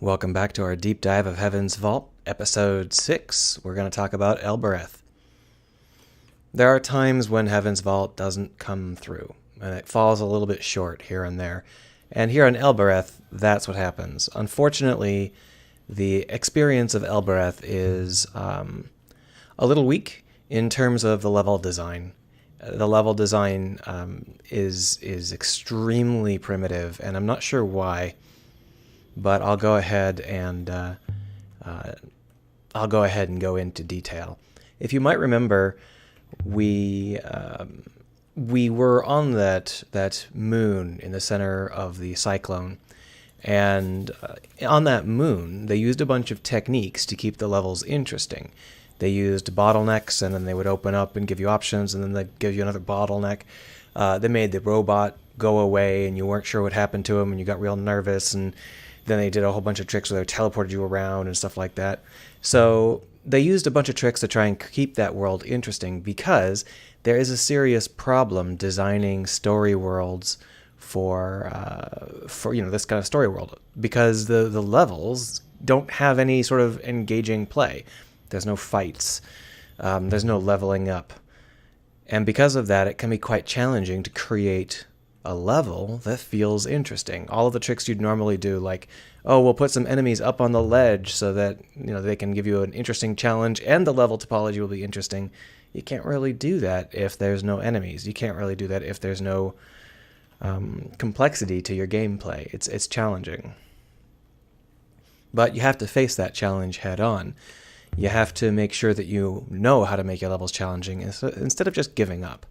Welcome back to our deep dive of Heaven's Vault, episode 6. We're going to talk about Elbereth. There are times when Heaven's Vault doesn't come through, and it falls a little bit short here and there. And here on Elbereth, that's what happens. Unfortunately, the experience of Elbereth is a little weak in terms of the level design. The level design is extremely primitive, and I'm not sure why. But I'll go ahead and go into detail. If you might remember, we were on that moon in the center of the cyclone, and on that moon they used a bunch of techniques to keep the levels interesting. They used bottlenecks, and then they would open up and give you options, and then they'd give you another bottleneck. They made the robot go away, and you weren't sure what happened to him, and you got real nervous, and then they did a whole bunch of tricks where they teleported you around and stuff like that. So they used a bunch of tricks to try and keep that world interesting, because there is a serious problem designing story worlds for this kind of story world, because the levels don't have any sort of engaging play. There's no fights. There's no leveling up. And because of that, it can be quite challenging to create a level that feels interesting. All of the tricks you'd normally do, like, oh, we'll put some enemies up on the ledge so that they can give you an interesting challenge and the level topology will be interesting. You can't really do that if there's no enemies. You can't really do that if there's no complexity to your gameplay. It's challenging. But you have to face that challenge head on. You have to make sure that you know how to make your levels challenging instead of just giving up.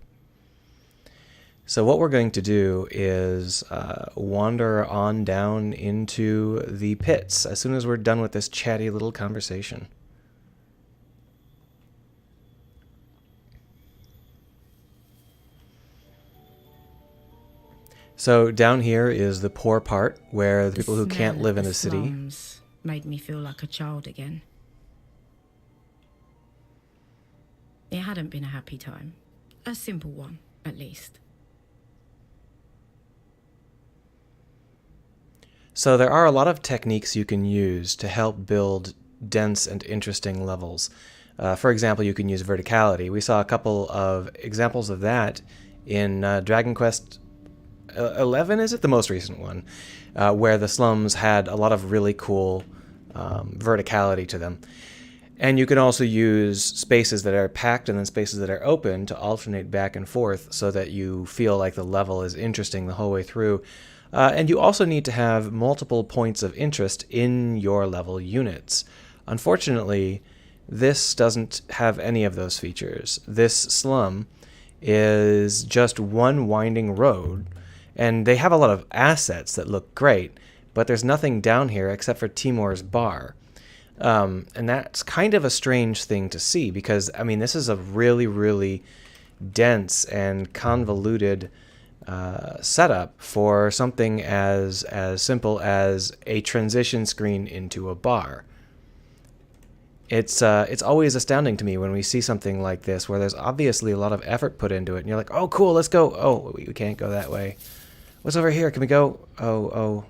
So what we're going to do is wander on down into the pits as soon as we're done with this chatty little conversation. So down here is the poor part, where the people who can't live in the city made me feel like a child again. It hadn't been a happy time. A simple one, at least. So there are a lot of techniques you can use to help build dense and interesting levels. For example, you can use verticality. We saw a couple of examples of that in Dragon Quest 11, is it? The most recent one, where the slums had a lot of really cool verticality to them. And you can also use spaces that are packed and then spaces that are open to alternate back and forth so that you feel like the level is interesting the whole way through. And you also need to have multiple points of interest in your level units. Unfortunately, this doesn't have any of those features. This slum is just one winding road, and they have a lot of assets that look great, but there's nothing down here except for Timor's bar. And that's kind of a strange thing to see, because, I mean, this is a really, really dense and convoluted setup for something as simple as a transition screen into a bar. It's always astounding to me when we see something like this, where there's obviously a lot of effort put into it, and you're like, oh, cool, let's go. Oh, we can't go that way. What's over here? Can we go? Oh,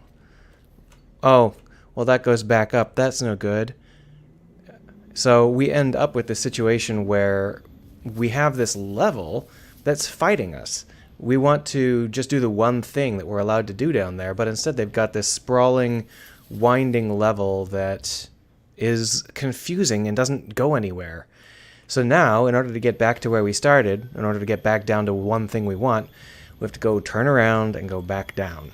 well, that goes back up. That's no good. So we end up with this situation where we have this level that's fighting us. We want to just do the one thing that we're allowed to do down there, but instead they've got this sprawling, winding level that is confusing and doesn't go anywhere. So now, in order to get back to where we started, in order to get back down to one thing we want, we have to go turn around and go back down.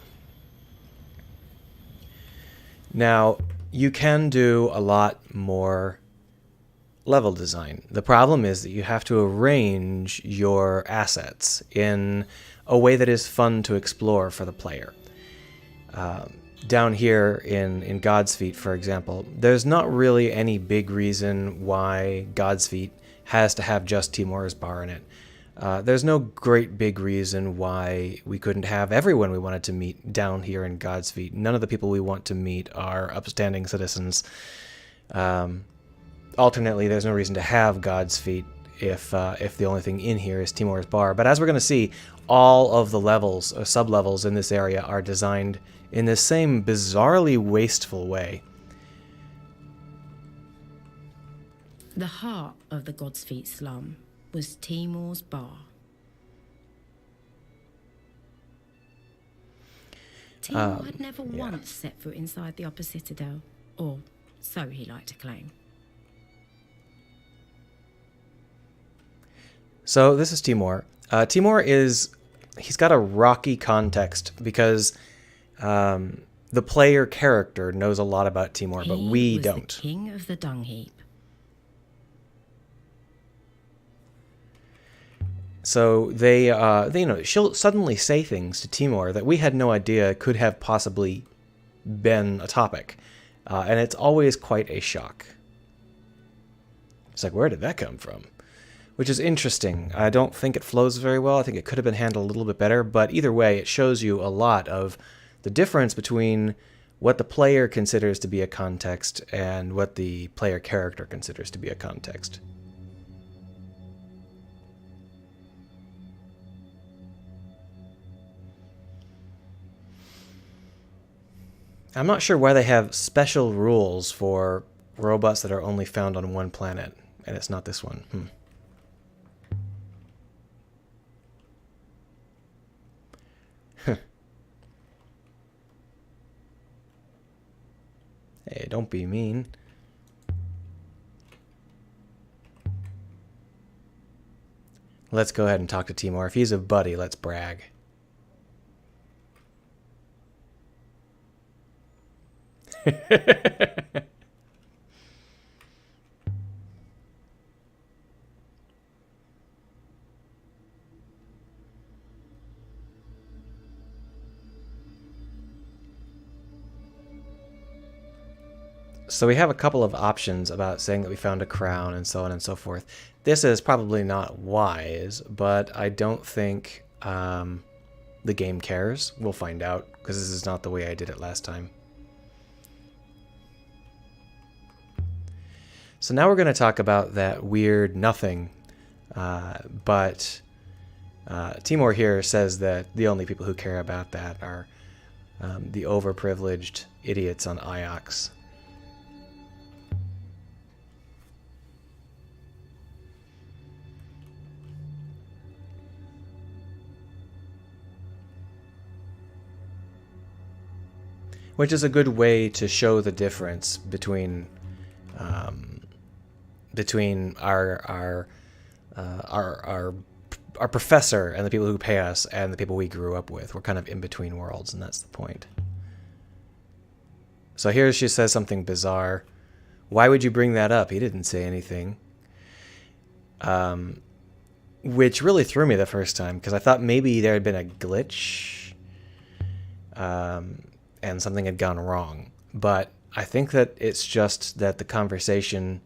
Now, you can do a lot more level design. The problem is that you have to arrange your assets in a way that is fun to explore for the player. Down here in God's Feet, for example, there's not really any big reason why God's Feet has to have just Timor's bar in it. There's no great big reason why we couldn't have everyone we wanted to meet down here in God's Feet. None of the people we want to meet are upstanding citizens. Alternately, there's no reason to have God's Feet if the only thing in here is Timor's bar. But as we're going to see, all of the levels or sub-levels in this area are designed in the same bizarrely wasteful way. The heart of the God's Feet slum was Timor's bar. Timor had never once set foot inside the upper citadel, or so he liked to claim. So this is Timor. Timor he's got a rocky context because the player character knows a lot about Timor, but we don't. He was the king of the dung heap. So they she'll suddenly say things to Timor that we had no idea could have possibly been a topic, and it's always quite a shock. It's like, where did that come from? Which is interesting. I don't think it flows very well. I think it could have been handled a little bit better, but either way, it shows you a lot of the difference between what the player considers to be a context and what the player character considers to be a context. I'm not sure why they have special rules for robots that are only found on one planet, and it's not this one. Hey, don't be mean. Let's go ahead and talk to Timor. If he's a buddy, let's brag. So we have a couple of options about saying that we found a crown and so on and so forth. This is probably not wise, but I don't think the game cares. We'll find out, because this is not the way I did it last time. So now we're going to talk about that weird nothing, but Timor here says that the only people who care about that are the overprivileged idiots on Iox. Which is a good way to show the difference between our professor and the people who pay us and the people we grew up with. We're kind of in between worlds, and that's the point. So here she says something bizarre. Why would you bring that up? He didn't say anything. Which really threw me the first time, because I thought maybe there had been a glitch. And something had gone wrong. But I think that it's just that the conversation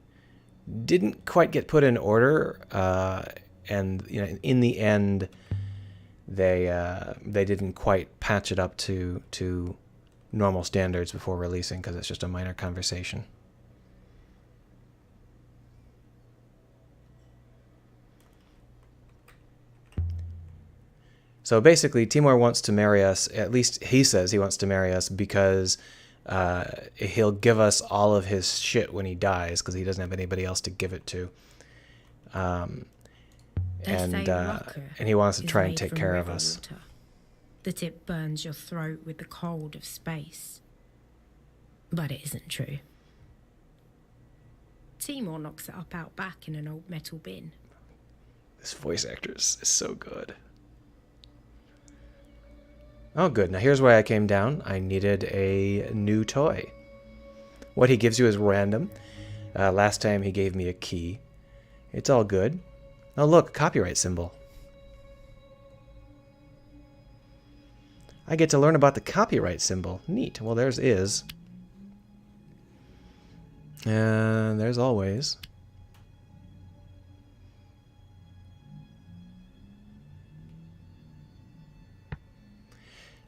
didn't quite get put in order, and in the end, they didn't quite patch it up to normal standards before releasing, because it's just a minor conversation. So basically, Timor wants to marry us. At least he says he wants to marry us because he'll give us all of his shit when he dies, because he doesn't have anybody else to give it to. And he wants to try and take care of us. Water, that it burns your throat with the cold of space. But it isn't true. Timor knocks it up out back in an old metal bin. This voice actor is so good. Oh, good. Now here's why I came down. I needed a new toy. What he gives you is random. Last time he gave me a key. It's all good. Oh, look, copyright symbol. I get to learn about the copyright symbol. Neat. Well, there's is. And there's always.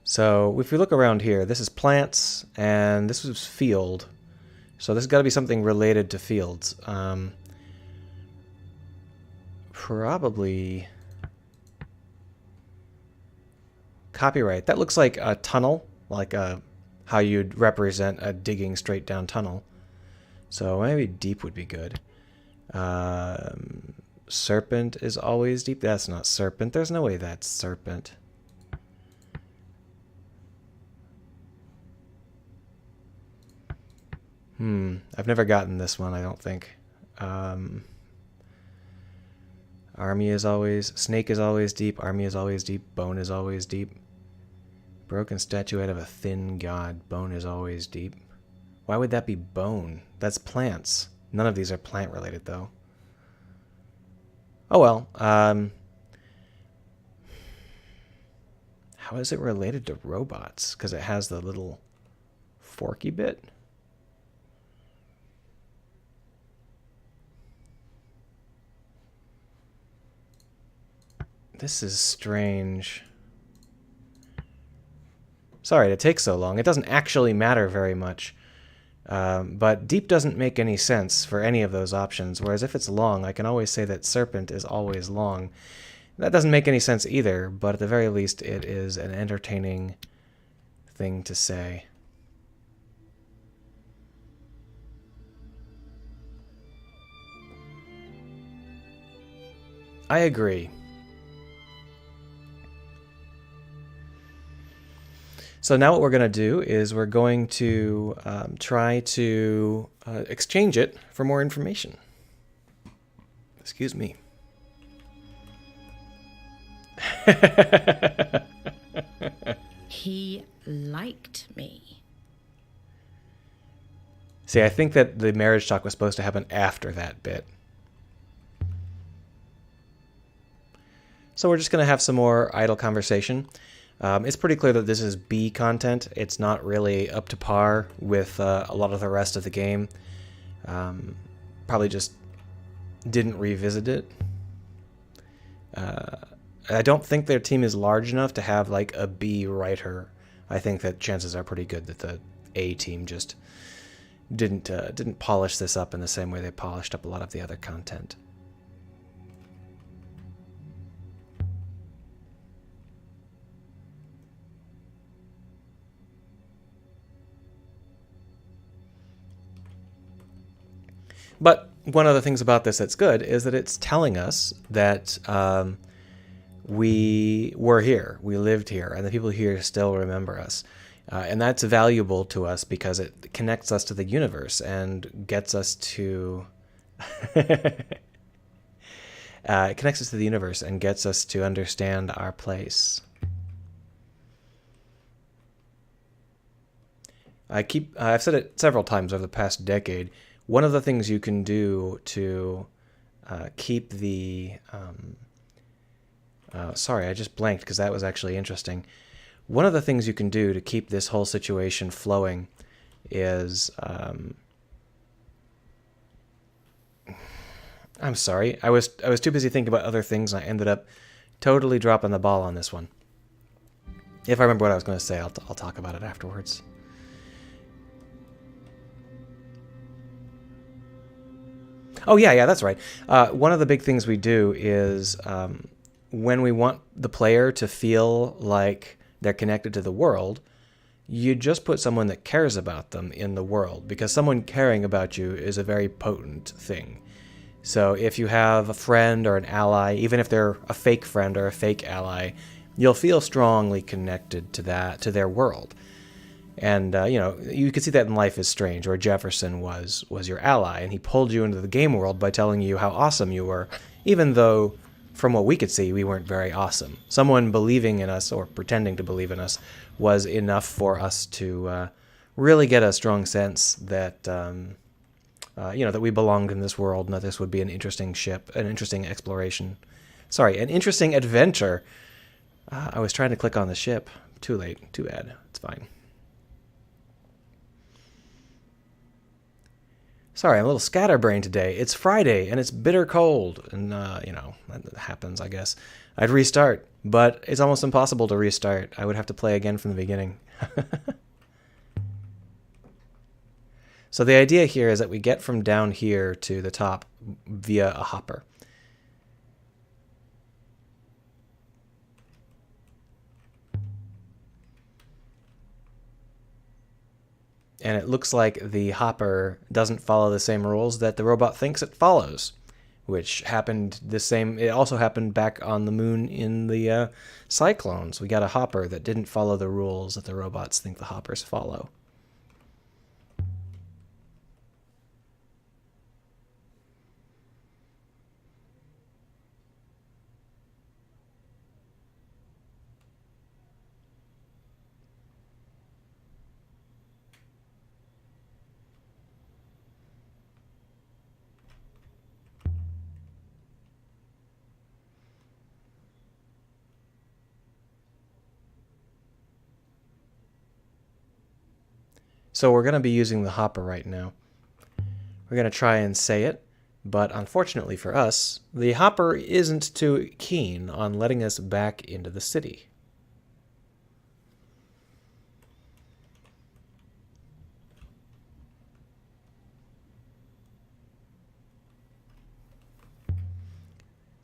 So if we look around here, this is plants, and this was field. So this has got to be something related to fields. Probably copyright. That looks like a tunnel, like how you'd represent a digging straight down tunnel. So maybe deep would be good. Serpent is always deep. That's not serpent. There's no way that's serpent. I've never gotten this one, I don't think. Army is always... Snake is always deep. Army is always deep. Bone is always deep. Broken statuette of a thin god. Bone is always deep. Why would that be bone? That's plants. None of these are plant related, though. Oh well. How is it related to robots? Because it has the little forky bit. This is strange. Sorry to take so long. It doesn't actually matter very much. But deep doesn't make any sense for any of those options, whereas if it's long, I can always say that serpent is always long. That doesn't make any sense either, but at the very least it is an entertaining thing to say. I agree. So now what we're going to do is we're going to try to exchange it for more information. Excuse me. He liked me. See, I think that the marriage talk was supposed to happen after that bit. So we're just going to have some more idle conversation. It's pretty clear that this is B content. It's not really up to par with a lot of the rest of the game. Probably just didn't revisit it. I don't think their team is large enough to have like a B writer. I think that chances are pretty good that the A team just didn't polish this up in the same way they polished up a lot of the other content. But one of the things about this that's good is that it's telling us that we were here, we lived here, and the people here still remember us. And that's valuable to us because it connects us to the universe and gets us to... it connects us to the universe and gets us to understand our place. I've said it several times over the past decade. One of the things you can do to keep the... sorry, I just blanked because that was actually interesting. One of the things you can do to keep this whole situation flowing is... I'm sorry. I was too busy thinking about other things, and I ended up totally dropping the ball on this one. If I remember what I was going to say, I'll talk about it afterwards. Oh, yeah, that's right. One of the big things we do is when we want the player to feel like they're connected to the world, you just put someone that cares about them in the world, because someone caring about you is a very potent thing. So if you have a friend or an ally, even if they're a fake friend or a fake ally, you'll feel strongly connected to to their world. And, you could see that in Life is Strange, where Jefferson was your ally, and he pulled you into the game world by telling you how awesome you were, even though, from what we could see, we weren't very awesome. Someone believing in us, or pretending to believe in us, was enough for us to really get a strong sense that, that we belonged in this world, and that this would be an interesting ship, an interesting exploration. Sorry, an interesting adventure. I was trying to click on the ship. Too late. Too bad. It's fine. Sorry, I'm a little scatterbrained today. It's Friday, and it's bitter cold. And, that happens, I guess. I'd restart, but it's almost impossible to restart. I would have to play again from the beginning. So the idea here is that we get from down here to the top via a hopper. And it looks like the hopper doesn't follow the same rules that the robot thinks it follows. which happened the same. It also happened back on the moon in the cyclones. We got a hopper that didn't follow the rules that the robots think the hoppers follow. So we're going to be using the hopper right now. We're going to try and say it, but unfortunately for us, the hopper isn't too keen on letting us back into the city.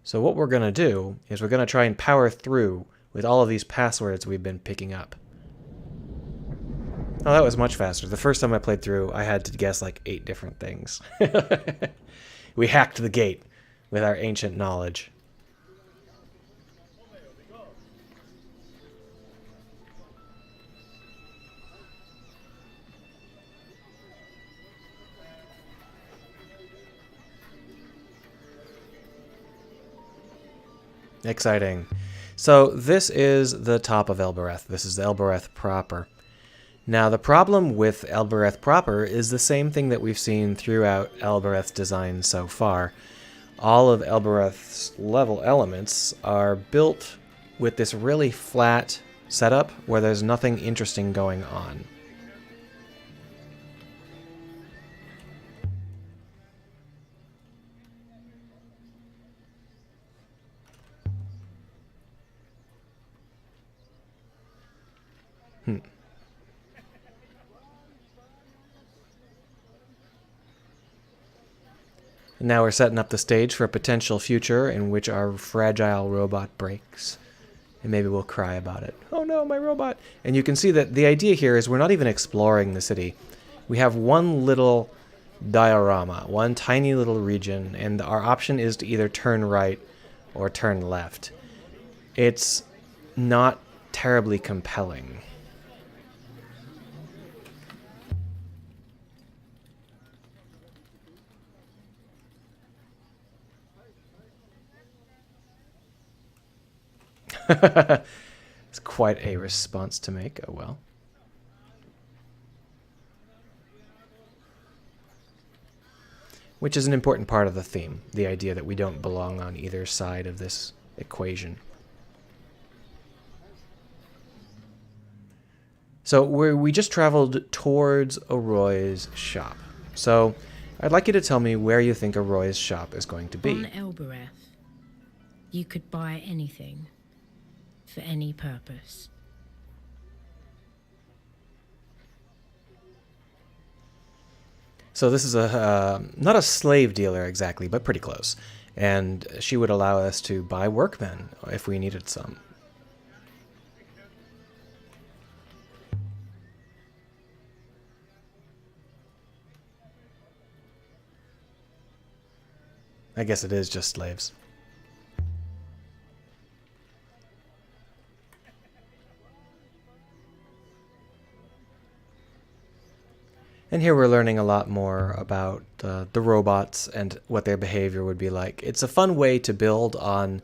So what we're going to do is we're going to try and power through with all of these passwords we've been picking up. Oh, that was much faster. The first time I played through, I had to guess like 8 different things. We hacked the gate with our ancient knowledge. Exciting. So this is the top of Elbereth. This is Elbereth proper. Now, the problem with Elbereth proper is the same thing that we've seen throughout Elbereth's design so far. All of Elbereth's level elements are built with this really flat setup where there's nothing interesting going on. And now we're setting up the stage for a potential future in which our fragile robot breaks. And maybe we'll cry about it. Oh no, my robot! And you can see that the idea here is we're not even exploring the city. We have one little diorama, one tiny little region, and our option is to either turn right or turn left. It's not terribly compelling. It's quite a response to make. Oh well. Which is an important part of the theme, the idea that we don't belong on either side of this equation. So we just traveled towards Aroy's shop. So I'd like you to tell me where you think Aroy's shop is going to be. On Elbereth, you could buy anything for any purpose. So this is not a slave dealer exactly, but pretty close. And she would allow us to buy workmen if we needed some. I guess it is just slaves. And here we're learning a lot more about the robots and what their behavior would be like. It's a fun way to build on.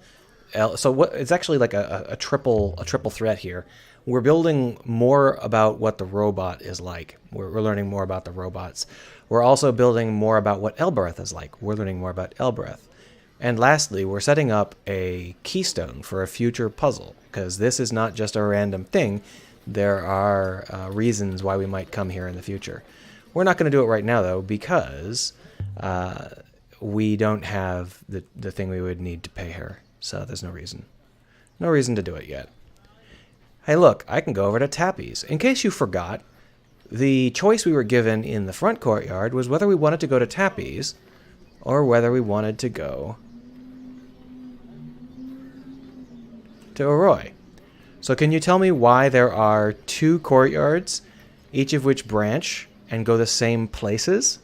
It's actually like a triple threat here. We're building more about what the robot is like. We're learning more about the robots. We're also building more about what Elbereth is like. We're learning more about Elbereth. And lastly, we're setting up a keystone for a future puzzle, because this is not just a random thing. There are reasons why we might come here in the future. We're not going to do it right now, though, because we don't have the thing we would need to pay her. So there's no reason. No reason to do it yet. Hey, look, I can go over to Tappy's. In case you forgot, the choice we were given in the front courtyard was whether we wanted to go to Tappy's or whether we wanted to go to Aroy. So can you tell me why there are 2 courtyards, each of which branch and go the same places?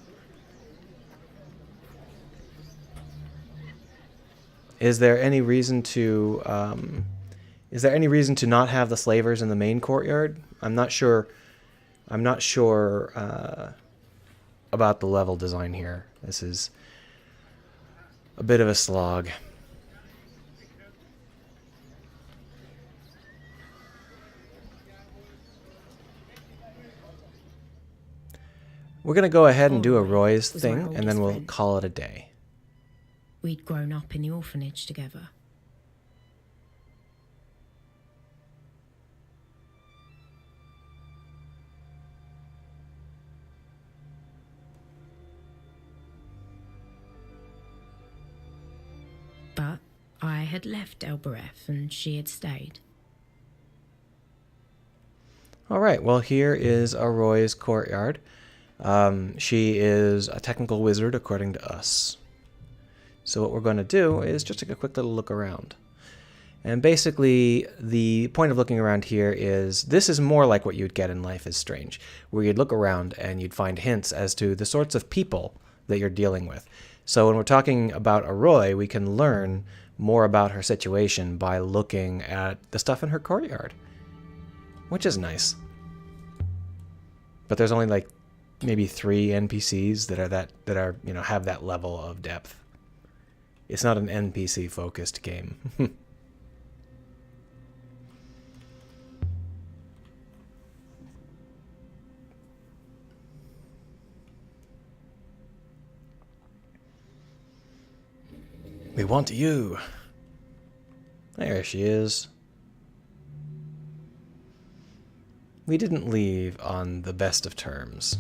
Is there any reason to not have the slavers in the main courtyard? I'm not sure. I'm not sure about the level design here. This is a bit of a slog. We're going to go ahead and do a Roy's thing, and then we'll call it a day. We'd grown up in the orphanage together. But I had left Elbereth and she had stayed. All right, well, here is Roy's courtyard. She is a technical wizard, according to us. So what we're going to do is just take a quick little look around. And basically, the point of looking around here is, this is more like what you'd get in Life is Strange, where you'd look around and you'd find hints as to the sorts of people that you're dealing with. So when we're talking about Roy, we can learn more about her situation by looking at the stuff in her courtyard, which is nice. But there's only like maybe 3 NPCs that are have that level of depth. It's not an NPC focused game. We want you. There she is. We didn't leave on the best of terms.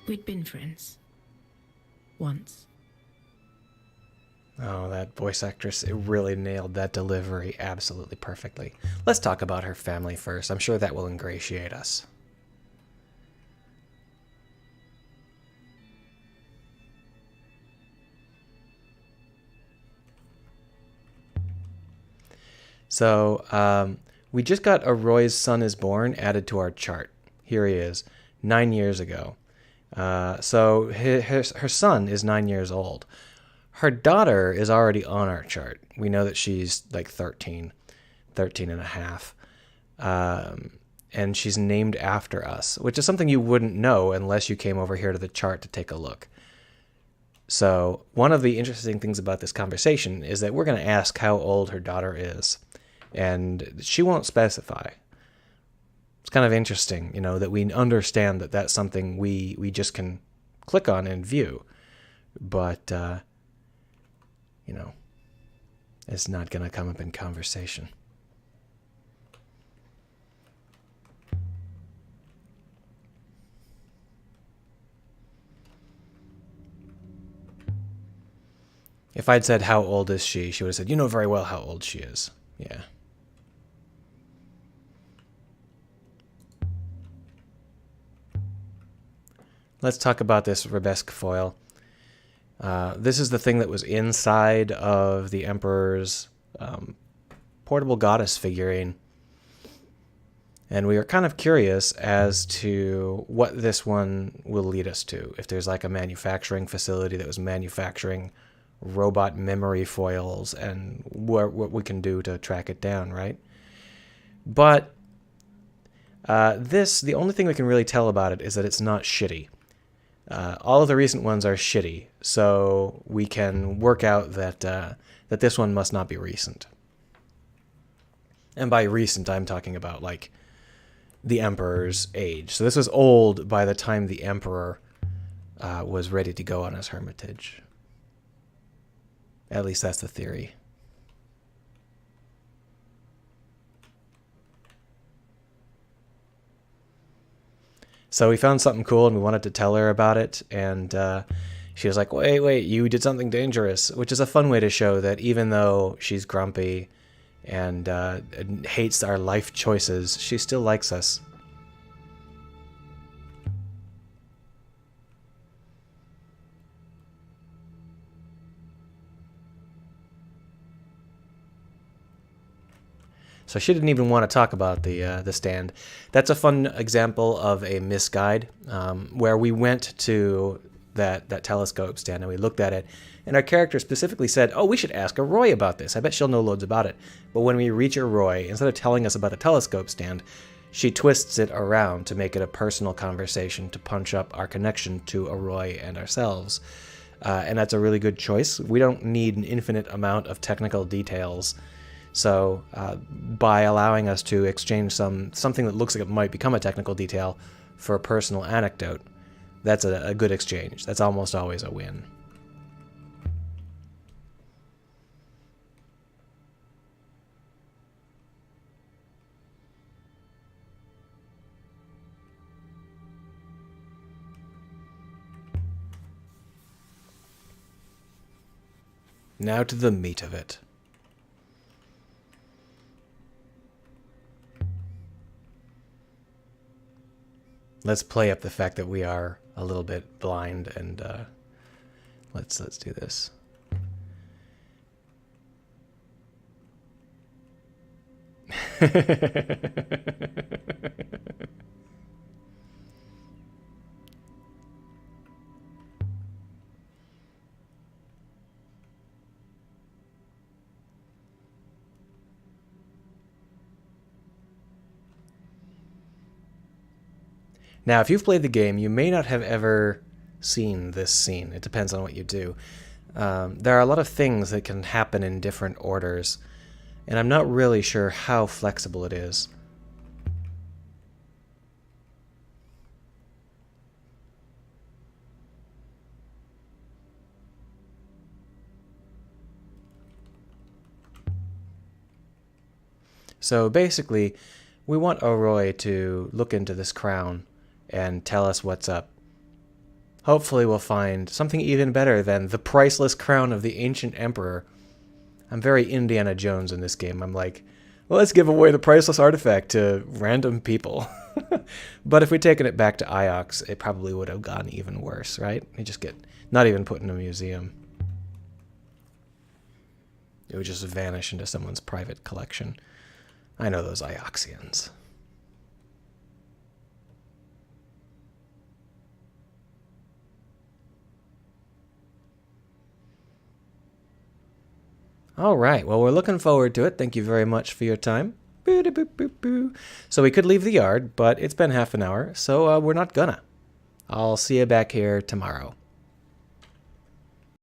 We'd been friends. Once. Oh, that voice actress, it really nailed that delivery absolutely perfectly. Let's talk about her family first. I'm sure that will ingratiate us. So, we just got a Roy's Son is Born added to our chart. Here he is, 9 years ago. So her son is 9 years old. Her daughter is already on our chart. We know that she's like 13 and a half. And she's named after us, which is something you wouldn't know unless you came over here to the chart to take a look. So one of the interesting things about this conversation is that we're going to ask how old her daughter is, and she won't specify. It's kind of interesting, that we understand that that's something we just can click on and view. But, it's not going to come up in conversation. If I'd said, how old is she? She would have said, you know very well how old she is. Yeah. Let's talk about this Rebesque foil. This is the thing that was inside of the Emperor's portable goddess figurine. And we are kind of curious as to what this one will lead us to. If there's like a manufacturing facility that was manufacturing robot memory foils and what we can do to track it down, right? But the only thing we can really tell about it is that it's not shitty. All of the recent ones are shitty, so we can work out that that this one must not be recent. And by recent, I'm talking about like the Emperor's age. So this was old by the time the Emperor was ready to go on his hermitage. At least that's the theory. So we found something cool and we wanted to tell her about it. And she was like, wait, you did something dangerous, which is a fun way to show that even though she's grumpy and hates our life choices, she still likes us. So she didn't even want to talk about the stand. That's a fun example of a misguide, where we went to that telescope stand and we looked at it, and our character specifically said, "Oh, we should ask Roy about this. I bet she'll know loads about it." But when we reach Roy, instead of telling us about the telescope stand, she twists it around to make it a personal conversation to punch up our connection to Roy and ourselves. And that's a really good choice. We don't need an infinite amount of technical details. So by allowing us to exchange something that looks like it might become a technical detail for a personal anecdote, that's a good exchange. That's almost always a win. Now to the meat of it. Let's play up the fact that we are a little bit blind, and let's do this. Now, if you've played the game, you may not have ever seen this scene. It depends on what you do. There are a lot of things that can happen in different orders, and I'm not really sure how flexible it is. So basically, we want O'Roy to look into this crown and tell us what's up. Hopefully we'll find something even better than the priceless crown of the ancient emperor. I'm very Indiana Jones in this game. I'm like, well, let's give away the priceless artifact to random people. But if we'd taken it back to Iox, it probably would have gone even worse, right? You just get not even put in a museum. It would just vanish into someone's private collection. I know those Ioxians. All right. Well, we're looking forward to it. Thank you very much for your time. So we could leave the yard, but it's been half an hour, so we're not gonna. I'll see you back here tomorrow.